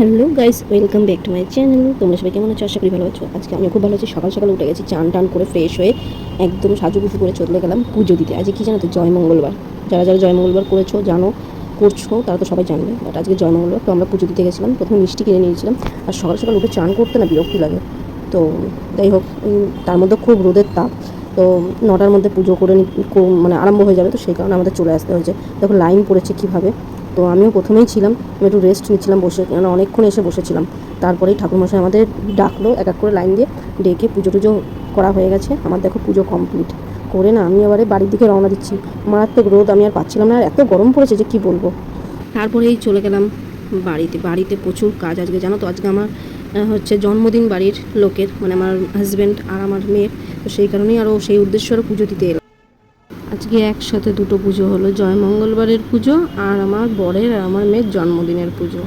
Hello guys, welcome back to my channel. তোমরা সবাই কেমন আছো? আশা করি ভালো আছো। আজকে আমি খুব ভালো আছি। সকাল সকাল উঠে গেছি, চান টান করে ফ্রেশ হয়ে একদম সাজুগুজু করে চলে গেলাম পুজো দিতে। আজকে কী জানো তো, জয় মঙ্গলবার। যারা যারা জয় মঙ্গলবার করেছো করছো তারা তো সবাই জানবে। বাট আজকে জয় মঙ্গলবার, তো আমরা পুজো দিতে গেছিলাম। প্রথমে মিষ্টি কিনে নিয়েছিলাম। আর সকাল সকাল উঠে চান করতে না বিরক্তি লাগে। তো যাই হোক, তার মধ্যে খুব রোদের তাপ। তো 9টার মধ্যে পুজো করে মানে আরম্ভ হয়ে যাবে, তো সেই কারণে আমাদের চলে আসতে হয়েছে। দেখো লাইন পড়েছে কীভাবে। তো আমিও প্রথমেই ছিলাম, আমি একটু রেস্ট নিচ্ছিলাম বসে, কেন অনেকক্ষণ এসে বসেছিলাম। তারপরেই ঠাকুরমশাই আমাদের ডাকলো, এক এক করে লাইন দিয়ে ডেকে পুজো টুজো করা হয়ে গেছে। আমার দেখো পুজো কমপ্লিট করে না আমি এবারে বাড়ির দিকে রওনা দিচ্ছি। মারাত্মক রোদ, আমি আর পাচ্ছিলাম না, আর এত গরম পড়েছে যে কী বলবো। তারপরেই চলে গেলাম বাড়িতে প্রচুর কাজ আজকে, জানো তো। আজকে আমার হচ্ছে জন্মদিন বাড়ির লোকের, মানে আমার হাজব্যান্ড আর আমার মেয়ের। তো সেই কারণেই আরও সেই উদ্দেশ্য আরও পুজো দিতে এলাম। আজকে একসাথে দুটো পুজো হলো, জয় মঙ্গলবারের পুজো আর আমার বরের আর আমার মেয়ের জন্মদিনের পুজো।